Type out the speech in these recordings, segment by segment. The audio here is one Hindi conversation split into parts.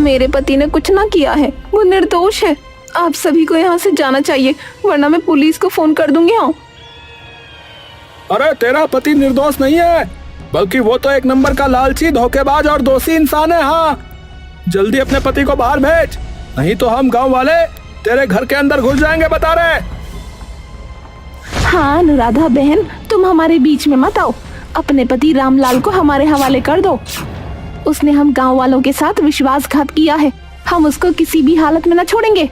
मेरे पति ने कुछ ना किया है, वो निर्दोष है। आप सभी को यहाँ से जाना चाहिए, वरना मैं पुलिस को फोन कर दूंगी। हाँ। अरे तेरा पति निर्दोष नहीं है, बल्कि वो तो एक नंबर का लालची, धोखेबाज और दोषी इंसान है। हाँ, जल्दी अपने पति को बाहर भेज, नहीं तो हम गांव वाले तेरे घर के अंदर घुस जाएंगे, बता रहे। हाँ अनुराधा बहन, तुम हमारे बीच में मत आओ। अपने पति रामलाल को हमारे हवाले कर दो। उसने हम गांव वालों के साथ विश्वासघात किया है, हम उसको किसी भी हालत में न छोड़ेंगे।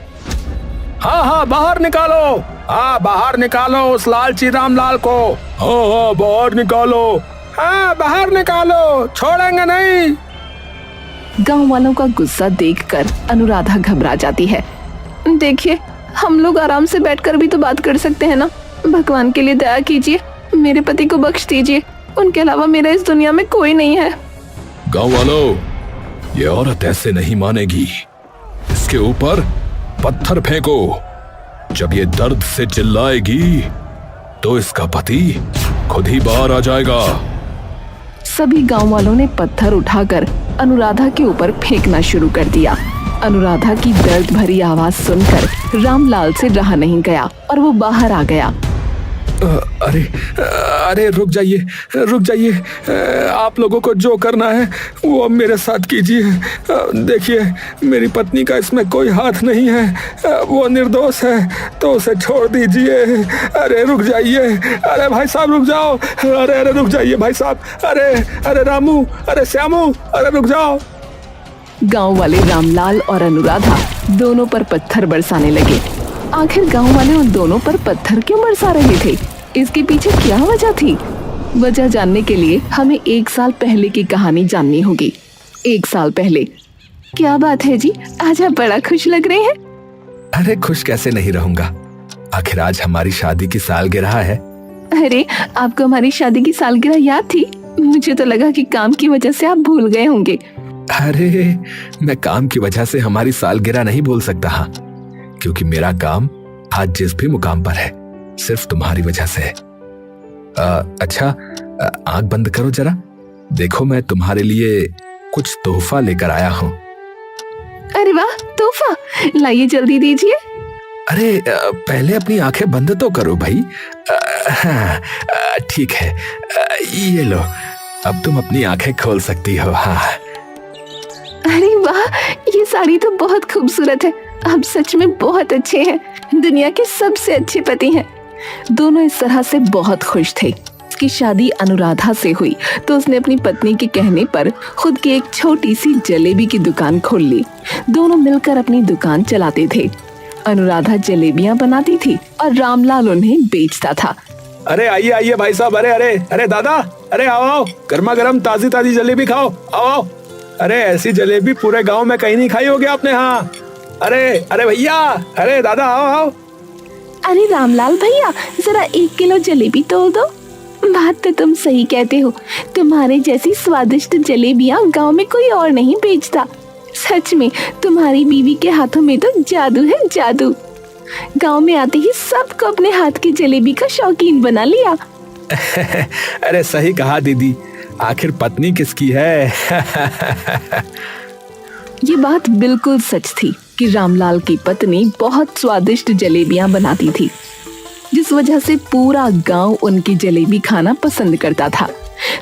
हाँ हाँ, बाहर निकालो। हाँ, बाहर निकालो उस लालची रामलाल को। हाँ हाँ, बाहर निकालो। हाँ, बाहर निकालो, छोड़ेंगे नहीं। गांव वालों का गुस्सा देखकर अनुराधा घबरा जाती है। देखिए, हम लोग आराम से बैठकर भी तो बात कर सकते हैं ना। भगवान के लिए दया कीजिए, मेरे पति को बख्श दीजिए, उनके अलावा मेरा इस दुनिया में कोई नहीं है। गांव वालों, ये औरत ऐसे नहीं मानेगी, इसके ऊपर पत्थर फेंको। जब ये दर्द से चिल्लाएगी तो इसका पति खुद ही बाहर आ जाएगा। सभी गांव वालों ने पत्थर उठाकर अनुराधा के ऊपर फेंकना शुरू कर दिया। अनुराधा की दर्द भरी आवाज सुनकर रामलाल से रहा नहीं गया और वो बाहर आ गया। अरे अरे, रुक जाइए, रुक जाइए। आप लोगों को जो करना है वो अब मेरे साथ कीजिए। देखिए, मेरी पत्नी का इसमें कोई हाथ नहीं है, वो निर्दोष है, तो उसे छोड़ दीजिए। अरे रुक जाइए, अरे भाई साहब रुक जाओ। अरे अरे रुक जाइए भाई साहब। अरे अरे रामू, अरे श्यामू, अरे रुक जाओ। गांव वाले रामलाल और अनुराधा दोनों पर पत्थर बरसाने लगे। आखिर गांव वाले उन दोनों पर पत्थर क्यों बरसा रहे थे? इसके पीछे क्या वजह थी? वजह जानने के लिए हमें 1 साल पहले की कहानी जाननी होगी। 1 साल पहले। क्या बात है जी, आज आप बड़ा खुश लग रहे हैं। अरे खुश कैसे नहीं रहूंगा, आखिर आज हमारी शादी की सालगिरह है। अरे, आपको हमारी शादी की सालगिरह याद थी? मुझे तो लगा कि काम की वजह से आप भूल गए होंगे। अरे, मैं काम की वजह से हमारी सालगिरह नहीं भूल सकता। हाँ, क्योंकि मेरा काम आज जिस भी मुकाम पर है सिर्फ तुम्हारी वजह से है। अच्छा, आंख बंद करो जरा, देखो मैं तुम्हारे लिए कुछ तोहफा लेकर आया हूँ। अरे वाह, तोहफा लाइए, जल्दी दीजिए। अरे पहले अपनी आंखें बंद तो करो भाई। हाँ, ठीक है, ये लो, अब तुम अपनी आंखें खोल सकती हो। हाँ। अरे वाह, ये साड़ी तो बहुत खूबसूरत है, आप सच में बहुत अच्छे हैं, दुनिया के सबसे अच्छे पति हैं। दोनों इस तरह से बहुत खुश थे। उसकी शादी अनुराधा से हुई तो उसने अपनी पत्नी के कहने पर खुद की एक छोटी सी जलेबी की दुकान खोल ली। दोनों मिलकर अपनी दुकान चलाते थे। अनुराधा जलेबियां बनाती थी और रामलाल उन्हें बेचता था। अरे आइए आइए भाई साहब, अरे अरे अरे दादा, अरे आओ आओ, गर्मा गर्म ताजी ताजी जलेबी खाओ, आओ आओ। अरे ऐसी जलेबी पूरे गांव में कहीं नहीं खाई होगी आपने। हाँ, अरे अरे भैया, अरे दादा, आओ आओ। अरे रामलाल भैया, जरा 1 किलो जलेबी तोल दो। बात तो तुम सही कहते हो, तुम्हारे जैसी स्वादिष्ट जलेबियां गांव में कोई और नहीं बेचता। सच में तुम्हारी बीवी के हाथों में तो जादू है, जादू। गांव में आते ही सबको अपने हाथ की जलेबी का शौकीन बना लिया। अरे सही कहा दीदी, आखिर पत्नी किसकी है। ये बात बिल्कुल सच थी कि रामलाल की पत्नी बहुत स्वादिष्ट जलेबियां बनाती थी, जिस वजह से पूरा गांव उनकी जलेबी खाना पसंद करता था।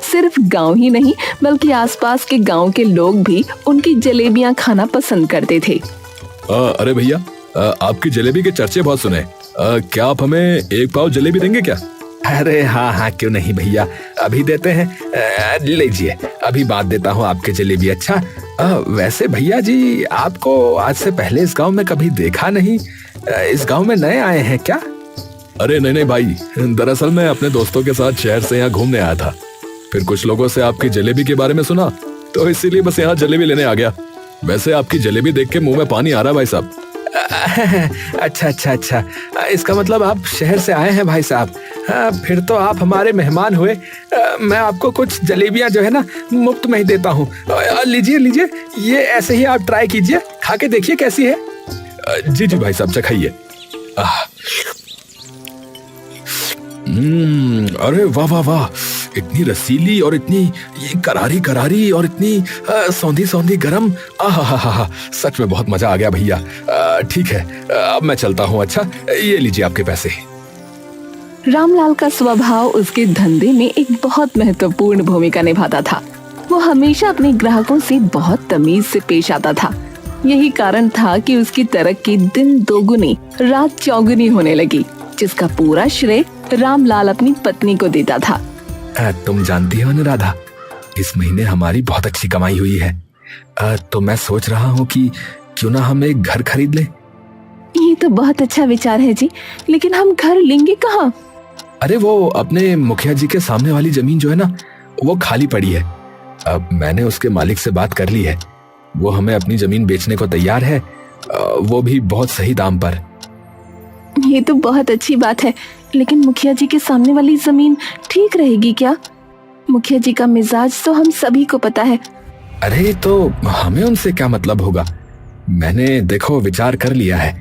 सिर्फ गांव ही नहीं, बल्कि आसपास के गांव के लोग भी उनकी जलेबियां खाना पसंद करते थे। अरे भैया, आपकी जलेबी के चर्चे बहुत सुने, क्या आप हमें 1 पाव जलेबी देंगे क्या? अरे हाँ हाँ, क्यों नहीं भैया, अभी देते हैं। लीजिए, अभी बात देता हूँ आपके जलेबी। अच्छा, वैसे भैया जी, आपको आज से पहले इस गांव में कभी देखा नहीं, इस गांव में नए आए हैं क्या? अरे नहीं नहीं भाई, दरअसल मैं अपने दोस्तों के साथ शहर से यहाँ घूमने आया था, फिर कुछ लोगों से आपकी जलेबी के बारे में सुना, तो इसीलिए बस यहाँ जलेबी लेने आ गया। वैसे आपकी जलेबी देख के मुंह में पानी आ रहा है भाई साहब। अच्छा अच्छा अच्छा, इसका मतलब आप शहर से आए हैं भाई साहब। फिर तो आप हमारे मेहमान हुए। मैं आपको कुछ जलेबियां जो है ना मुफ्त में ही देता हूँ। लीजिए लीजिए, ये ऐसे ही आप ट्राई कीजिए, खा के देखिए कैसी है। जी जी भाई साहब, चखाइए। अरे वाह वाह वाह, इतनी रसीली और इतनी ये करारी करारी और इतनी सौंधी सौंधी गरम। आहा, सच में बहुत मजा आ गया भैया। ठीक है, अब मैं चलता हूँ। अच्छा, ये लीजिए आपके पैसे। रामलाल का स्वभाव उसके धंधे में एक बहुत महत्वपूर्ण भूमिका निभाता था। वो हमेशा अपने ग्राहकों से बहुत तमीज से पेश आता था। यही कारण था कि उसकी तरक्की दिन दोगुनी रात चौगुनी होने लगी, जिसका पूरा श्रेय रामलाल अपनी पत्नी को देता था। तुम जानती हो अनुराधा, इस महीने हमारी बहुत अच्छी कमाई हुई है। तो मैं सोच रहा हूँ कि क्यों ना हम एक घर खरीद लें। ये तो बहुत अच्छा विचार है जी, लेकिन हम घर लेंगे कहाँ? अरे वो अपने मुखिया जी के सामने वाली जमीन जो है ना, वो खाली पड़ी है। अब मैंने उसके मालिक से बात कर ली है, वो हमें अपनी जमीन बेचने को तैयार है, वो भी बहुत सही दाम पर। ये तो बहुत अच्छी बात है, लेकिन मुखिया जी के सामने वाली जमीन ठीक रहेगी क्या? मुखिया जी का मिजाज तो हम सभी को पता है। अरे तो हमें उनसे क्या मतलब होगा। मैंने देखो विचार कर लिया है,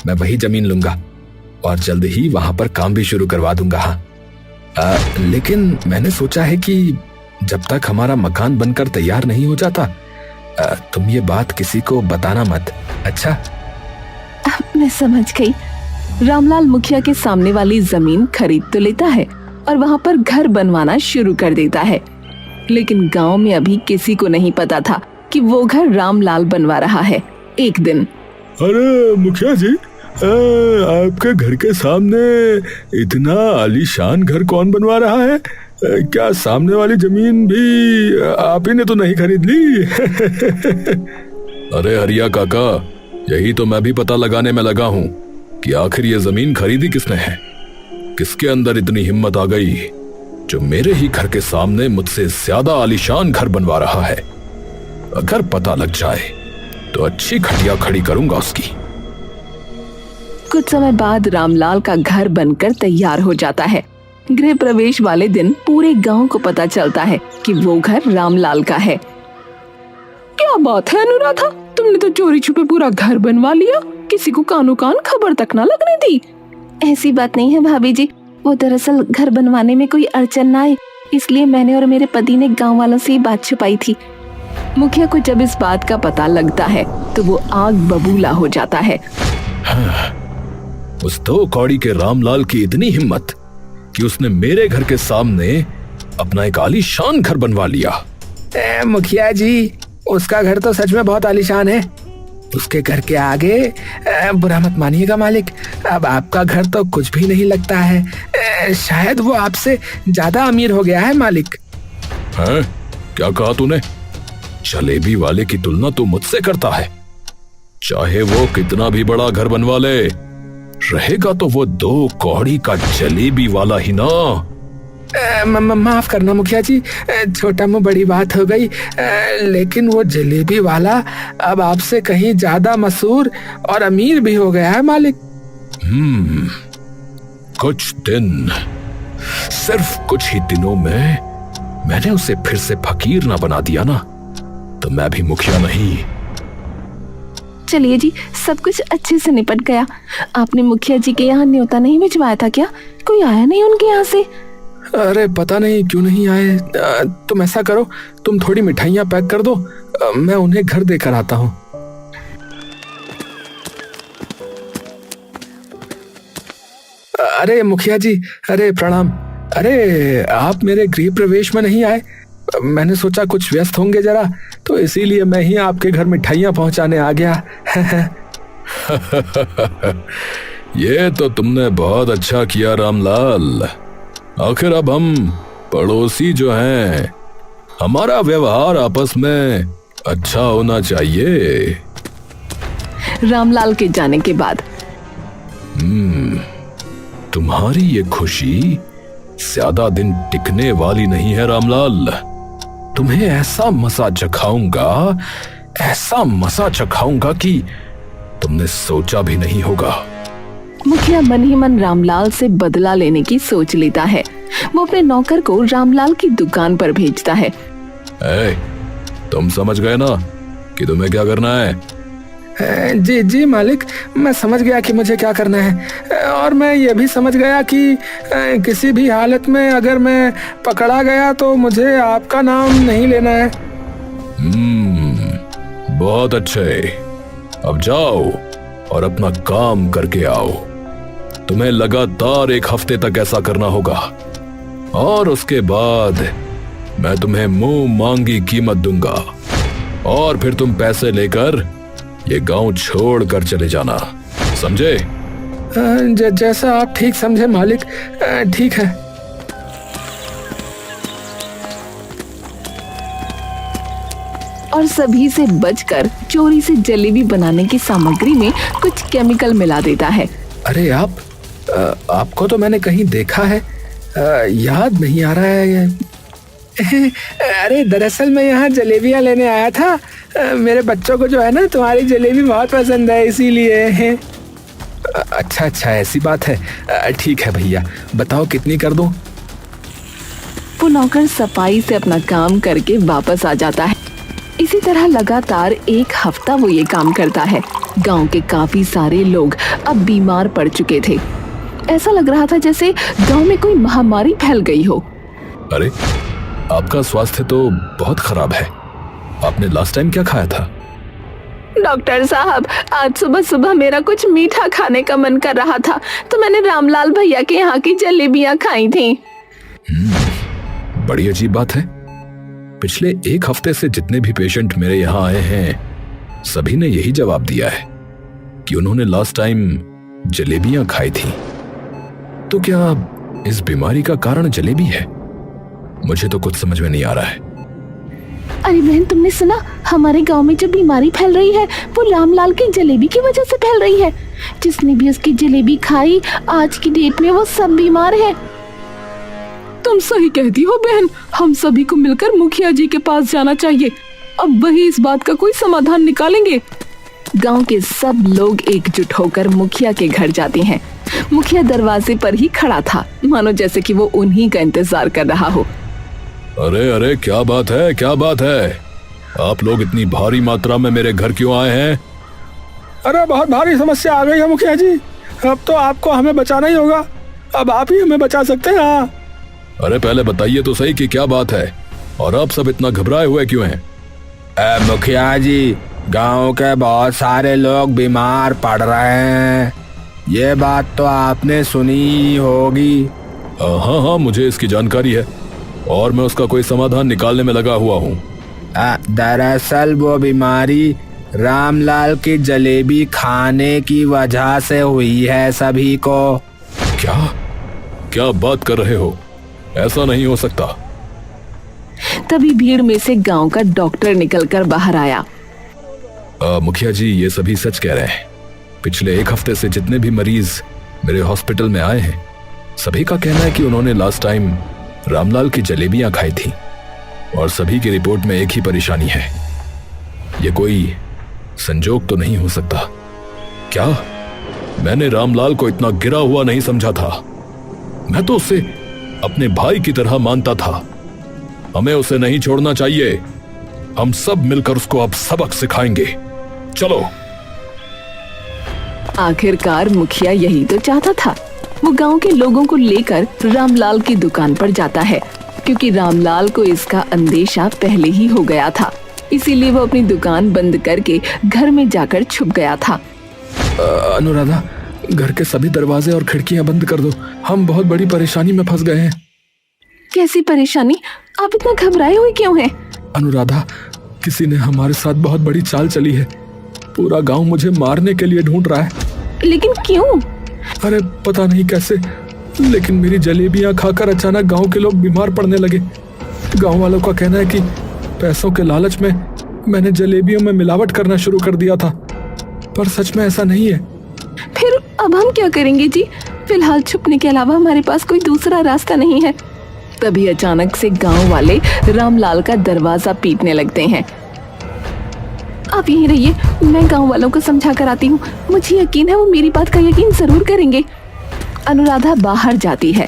मैं वही जमीन लूंगा और जल्द ही वहां पर काम भी शुरू करवा दूंगा। हाँ, लेकिन मैंने सोचा है कि जब तक हमारा मकान बनकर तैयार नहीं हो जाता, तुम ये बात किसी को बताना मत। अच्छा? मैं समझ गई। रामलाल मुखिया के सामने वाली जमीन खरीद तो लेता है और वहाँ पर घर बनवाना शुरू कर देता है, लेकिन गांव में अभी किसी को नहीं पता था कि वो घर रामलाल बनवा रहा है। एक दिन, अरे मुखिया जी, आपके घर के सामने इतना आलीशान घर कौन बनवा रहा है? क्या सामने वाली जमीन भी आप ही ने तो नहीं खरीद ली? अरे हरिया काका, यही तो मैं भी पता लगाने में लगा हूँ कि आखिर ये जमीन खरीदी किसने है। किसके अंदर इतनी हिम्मत आ गई जो मेरे ही घर के सामने मुझसे ज्यादा आलीशान घर बनवा रहा है। अगर पता लग जाए तो अच्छी खटिया खड़ी करूंगा उसकी। कुछ समय बाद रामलाल का घर बनकर तैयार हो जाता है। गृह प्रवेश वाले दिन पूरे गांव को पता चलता है कि वो घर रामलाल का है। क्या बात है अनुराधा, तुमने तो चोरी छुपे पूरा घर बनवा लिया, किसी को कानो कान खबर तक ना लगने दी। ऐसी बात नहीं है भाभी जी, वो दरअसल घर बनवाने में कोई अड़चन ना आए, इसलिए मैंने और मेरे पति ने गांव वालों से ये बात छुपाई थी। मुखिया को जब इस बात का पता लगता है तो वो आग बबूला हो जाता है। उस दो कौड़ी के रामलाल की इतनी हिम्मत कि उसने मेरे घर के सामने अपना एक आलीशान घर बनवा लिया। मुखिया जी, उसका घर तो सच में बहुत आलीशान है। उसके घर के आगे बुरा मत मानिएगा मालिक, अब आपका घर तो कुछ भी नहीं लगता है। शायद वो आपसे ज्यादा अमीर हो गया है मालिक। हैं? क्या कहा तूने? जलेबी वाले की तुलना तू मुझसे करता है? चाहे वो कितना भी बड़ा घर बनवा ले, रहेगा तो वो दो कौड़ी का जलेबी वाला ही ना। माफ करना मुखिया जी, छोटा मुंह बड़ी बात हो गई, लेकिन वो जलेबी वाला अब आपसे कहीं ज्यादा मशहूर और अमीर भी हो गया है मालिक। कुछ दिन, सिर्फ कुछ ही दिनों में मैंने उसे फिर से फकीर ना बना दिया ना, तो मैं भी मुखिया नहीं। चलिए जी, सब कुछ अच्छे से निपट गया। आपने मुखिया जी के यहाँ न्योता नहीं भिजवाया था क्या? कोई आया नहीं उनके यहाँ से? अरे पता नहीं क्यों नहीं आए। तुम ऐसा करो, तुम थोड़ी मिठाइयाँ पैक कर दो, मैं उन्हें घर देकर आता हूँ। अरे मुखिया जी, अरे प्रणाम। अरे आप मेरे गृह प्रवेश में नहीं आए, मैंने सोचा कुछ व्यस्त होंगे जरा, तो इसीलिए मैं ही आपके घर मिठाइयाँ पहुँचाने आ गया। ये तो तुमने बहुत अच्छा किया रामलाल। आखिर अब हम पड़ोसी जो हैं, हमारा व्यवहार आपस में अच्छा होना चाहिए। रामलाल के जाने के बाद तुम्हारी ये खुशी ज्यादा दिन टिकने वाली नहीं है रामलाल। तुम्हें ऐसा मजा चखाऊंगा, ऐसा मजा चखाऊंगा कि तुमने सोचा भी नहीं होगा। मुखिया मन ही मन रामलाल से बदला लेने की सोच लेता है। वो अपने नौकर को रामलाल की दुकान पर भेजता है। तुम समझ गए ना कि तुम्हें क्या करना है? जी जी मालिक, मैं समझ गया कि मुझे क्या करना है, और मैं ये भी समझ गया कि किसी भी हालत में अगर मैं पकड़ा गया तो मुझे आपका नाम नहीं लेना है। बहुत अच्छे, अब जाओ और अपना काम करके आओ। तुम्हें लगातार 1 हफ्ते तक ऐसा करना होगा, और उसके बाद मैं तुम्हें मुंह मांगी कीमत दूंगा, और फिर तुम पैसे लेकर ये गांव छोड़ कर चले जाना, समझे? जैसा आप ठीक समझे मालिक, ठीक है। और सभी से बचकर चोरी से जलेबी बनाने की सामग्री में कुछ केमिकल मिला देता है। अरे आपको तो मैंने कहीं देखा है, याद नहीं आ रहा है। अरे दरअसल मैं यहाँ जलेबियाँ लेने आया था, मेरे बच्चों को जो है ना तुम्हारी जलेबी बहुत पसंद है, इसीलिए। अच्छा अच्छा, ऐसी बात है। ठीक है भैया, बताओ कितनी कर दूं? वो नौकर सफाई से अपना काम करके वापस आ जाता है। इसी तरह लगातार 1 हफ्ता वो ये काम करता है। गांव के काफी सारे लोग अब बीमार पड़ चुके थे। ऐसा लग रहा था जैसे गांव में कोई महामारी फैल गई हो। अरे, आपका स्वास्थ्य तो बहुत खराब है। आपने लास्ट टाइम क्या खाया था? डॉक्टर साहब, आज सुबह सुबह मेरा कुछ मीठा खाने का मन कर रहा था, तो मैंने रामलाल भैया के यहाँ की जलेबियाँ खाई थी। बड़ी अजीब बात है। पिछले 1 हफ्ते से जितने भी पेशेंट मेरे यहाँ आए हैं, सभी ने यही जवाब दिया है कि उन्होंने लास्ट टाइम जलेबियां खाई थी। तो क्या इस बीमारी का कारण जलेबी है? मुझे तो कुछ समझ में नहीं आ रहा है। अरे बहन, तुमने सुना? हमारे गांव में जो बीमारी फैल रही है वो रामलाल की जलेबी की वजह से फैल रही है। जिसने भी उसकी जलेबी खाई, आज की डेट में वो सब बीमार है। तुम सही कहती हो बहन, हम सभी को मिलकर मुखिया जी के पास जाना चाहिए। अब वही इस बात का कोई समाधान निकालेंगे। गांव के सब लोग एकजुट होकर मुखिया के घर जाते हैं। मुखिया दरवाजे पर ही खड़ा था, मानो जैसे कि वो उन्हीं का इंतजार कर रहा हो। अरे अरे, क्या बात है, क्या बात है? आप लोग इतनी भारी मात्रा में मेरे घर क्यों आए हैं? अरे बहुत भारी समस्या आ गई है मुखिया जी, अब तो आपको हमें बचाना ही होगा। अब आप ही हमें बचा सकते हैं। हाँ। अरे पहले बताइए तो सही कि क्या बात है, और आप सब इतना घबराए हुए क्यों हैं? मुखिया जी, गांव के बहुत सारे लोग बीमार पड़ रहे हैं। ये बात तो आपने सुनी होगी। हाँ हाँ, मुझे इसकी जानकारी है और मैं उसका कोई समाधान निकालने में लगा हुआ हूँ। दरअसल वो बीमारी रामलाल की जलेबी खाने की वजह से हुई है सभी को। क्या क्या बात कर रहे हो? ऐसा नहीं हो सकता। तभी भीड़ में से गांव का डॉक्टर निकलकर बाहर आया। मुखिया जी, ये सभी सच कह रहे हैं। पिछले 1 हफ्ते से जितने भी मरीज मेरे हॉस्पिटल में आए हैं, सभी का कहना है कि उन्होंने लास्ट टाइम रामलाल की जलेबियां खाई थी, और सभी की रिपोर्ट में एक ही परेशानी है। ये कोई संजोग तो नहीं हो सकता। क्या मैंने रामलाल को इतना गिरा हुआ नहीं समझा था? मैं तो उसे अपने भाई की तरह मानता था। हमें उसे नहीं छोड़ना चाहिए। हम सब मिलकर उसको अब सबक सिखाएंगे। चलो। आखिरकार मुखिया यही तो चाहता था। वो गांव के लोगों को लेकर रामलाल की दुकान पर जाता है, क्योंकि रामलाल को इसका अंदेशा पहले ही हो गया था। इसीलिए वो अपनी दुकान बंद करके घर में जाकर छुप गया था। अनुराधा, घर के सभी दरवाजे और खिड़कियां बंद कर दो। हम बहुत बड़ी परेशानी में फंस गए हैं। कैसी परेशानी? आप इतना घबराए हुए क्यों हैं? अनुराधा, किसी ने हमारे साथ बहुत बड़ी चाल चली है। पूरा गांव मुझे मारने के लिए ढूंढ रहा है। लेकिन क्यों? अरे पता नहीं कैसे, लेकिन मेरी जलेबियां खाकर अचानक गांव के लोग बीमार पड़ने लगे। गांव वालों का कहना है कि पैसों के लालच में मैंने जलेबियों में मिलावट करना शुरू कर दिया था, पर सच में ऐसा नहीं है। फिर अब हम क्या करेंगे जी? फिलहाल छुपने के अलावा हमारे पास कोई दूसरा रास्ता नहीं है। तभी अचानक से गांव वाले रामलाल का दरवाजा पीटने लगते हैं। आप यहीं रहिए, मैं गांव वालों को समझा कर आती हूँ। मुझे यकीन है वो मेरी बात का यकीन जरूर करेंगे। अनुराधा बाहर जाती है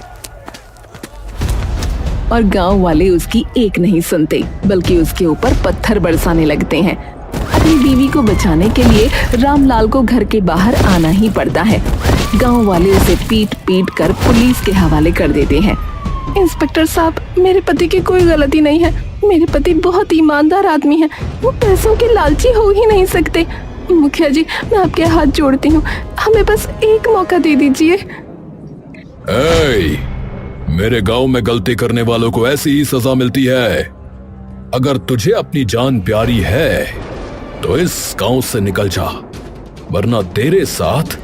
और गांव वाले उसकी एक नहीं सुनते, बल्कि उसके ऊपर पत्थर बरसाने लगते हैं। अपनी बीवी को बचाने के लिए रामलाल को घर के बाहर आना ही पड़ता है। गांव वाले उसे पीट पीट कर पुलिस के हवाले कर देते हैं। इंस्पेक्टर साहब, मेरे पति की कोई गलती नहीं है। मेरे पति बहुत ईमानदार आदमी हैं। वो पैसों के लालची हो ही नहीं सकते। मुखिया जी, मैं आपके हाथ जोड़ती हूँ, हमें बस एक मौका दे दीजिए। मेरे गांव में गलती करने वालों को ऐसी ही सजा मिलती है। अगर तुझे अपनी जान प्यारी है तो इस गांव से निकल जा, वरना तेरे साथ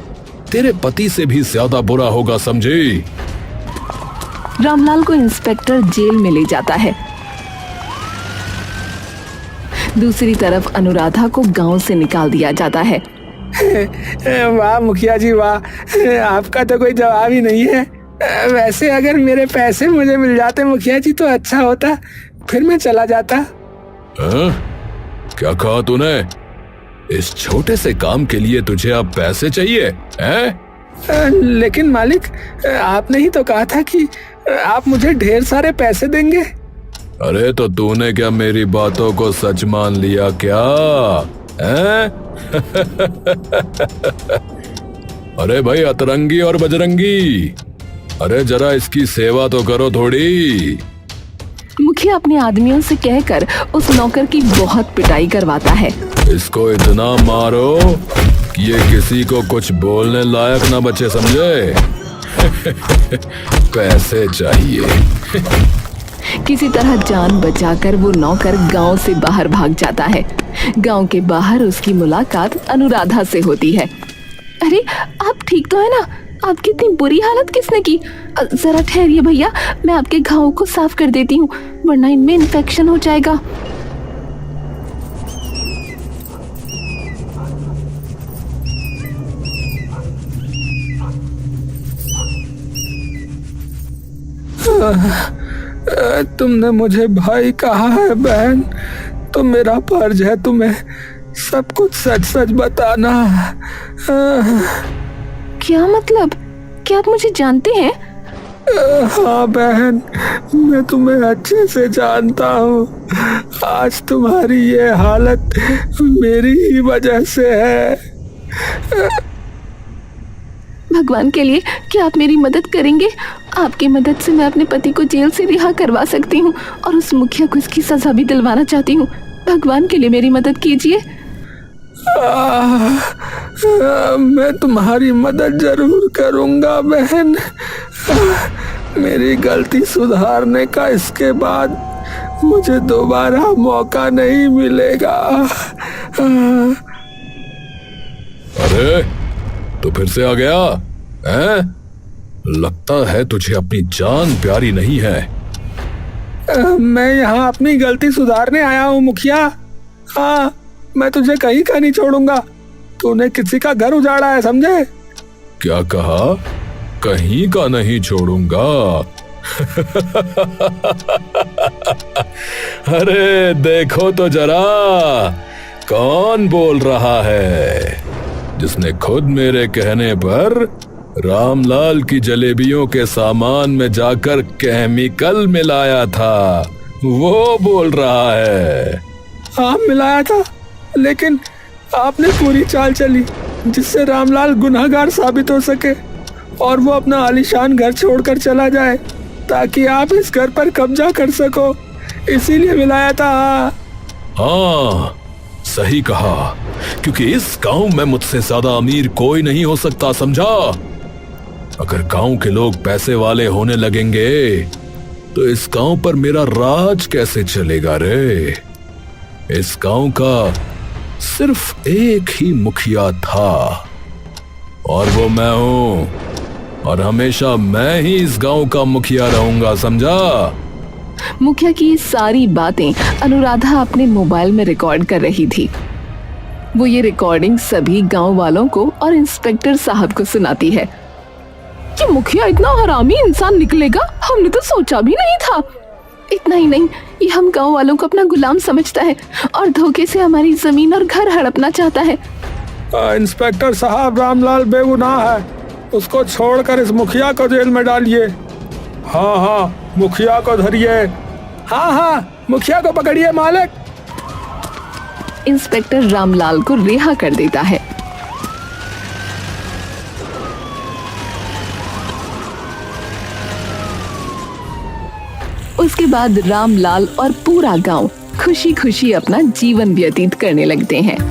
तेरे पति से भी ज्यादा बुरा होगा, समझी? रामलाल को इंस्पेक्टर जेल में ले जाता है। दूसरी तरफ अनुराधा को गांव से निकाल दिया जाता है। वाह मुखिया जी वाह, आपका तो कोई जवाब ही नहीं है। वैसे अगर मेरे पैसे मुझे मिल जाते मुखिया जी तो अच्छा होता, फिर मैं चला जाता। क्या कहा तूने? इस छोटे से काम के लिए तुझे अब पैसे चाहिए हैं? लेकिन मालिक, आपने ही तो कहा था कि आप मुझे ढेर सारे पैसे देंगे। अरे तो तूने क्या मेरी बातों को सच मान लिया क्या? हैं? अरे भाई अतरंगी और बजरंगी, अरे जरा इसकी सेवा तो करो थोड़ी। मुखिया अपने आदमियों से कहकर उस नौकर की बहुत पिटाई करवाता है। इसको इतना मारो कि ये किसी को कुछ बोलने लायक ना बचे, समझे? पैसे चाहिए। किसी तरह जान बचाकर वो नौकर गांव से बाहर भाग जाता है। गांव के बाहर उसकी मुलाकात अनुराधा से होती है। अरे आप ठीक तो है ना? आपकी इतनी बुरी हालत किसने की? जरा ठहरिए भैया, मैं आपके घावों को साफ कर देती हूँ, वरना इनमें इन्फेक्शन हो जाएगा। तुमने मुझे भाई कहा है बहन, तो मेरा फर्ज है तुम्हें सब कुछ सच सच बताना। क्या मतलब? क्या आप मुझे जानते हैं? हाँ बहन, मैं तुम्हें अच्छे से जानता हूँ। आज तुम्हारी ये हालत मेरी ही वजह से है। भगवान के लिए क्या आप मेरी मदद करेंगे? आपकी मदद से मैं अपने पति को जेल से रिहा करवा सकती हूँ और उस मुखिया को इसकी सजा भी दिलवाना चाहती हूँ। भगवान के लिए मेरी मदद कीजिए। मैं तुम्हारी मदद जरूर करूंगा बहन। मेरी गलती सुधारने का इसके बाद मुझे दोबारा मौका नहीं मिलेगा। अरे तो फिर से आ गया हैं? लगता है तुझे अपनी जान प्यारी नहीं है। मैं यहाँ अपनी गलती सुधारने आया हूँ मुखिया। हाँ, मैं तुझे कहीं का नहीं छोड़ूंगा। तूने किसी का घर उजाड़ा है, समझे? क्या कहा? कहीं का नहीं छोड़ूंगा? अरे देखो तो जरा, कौन बोल रहा है, जिसने खुद मेरे कहने पर रामलाल की जलेबियों के सामान में जाकर केमिकल मिलाया था, वो बोल रहा है। हाँ मिलाया था, लेकिन आपने पूरी चाल चली जिससे रामलाल गुनहगार साबित हो सके और वो अपना आलीशान घर छोड़कर चला जाए ताकि आप इस घर पर कब्जा कर सको, इसीलिए मिलाया था। हाँ सही कहा, क्योंकि इस गांव में मुझसे ज्यादा अमीर कोई नहीं हो सकता, समझा? अगर गांव के लोग पैसे वाले होने लगेंगे तो इस गांव पर मेरा राज कैसे चलेगा रे? इस गांव का सिर्फ एक ही मुखिया था और वो मैं हूं, और हमेशा मैं ही इस गांव का मुखिया रहूंगा, समझा? मुखिया की ये सारी बातें अनुराधा अपने मोबाइल में रिकॉर्ड कर रही थी। वो ये रिकॉर्डिंग सभी गांव वालों को और इंस्पेक्टर साहब को सुनाती है। कि मुखिया इतना हरामी इंसान निकलेगा, हमने तो सोचा भी नहीं था। इतना ही नहीं, ये हम गांव वालों को अपना गुलाम समझता है और धोखे से हमारी जमीन और घर हड़पना चाहता है। इंस्पेक्टर साहब, रामलाल बेगुनाह है, उसको छोड़कर इस मुखिया को जेल में डालिए। हाँ हाँ, मुखिया को धरिए। हाँ हाँ, मुखिया को पकड़िए मालिक। इंस्पेक्टर रामलाल को रिहा कर देता है। उसके बाद रामलाल और पूरा गांव खुशी खुशी अपना जीवन व्यतीत करने लगते हैं।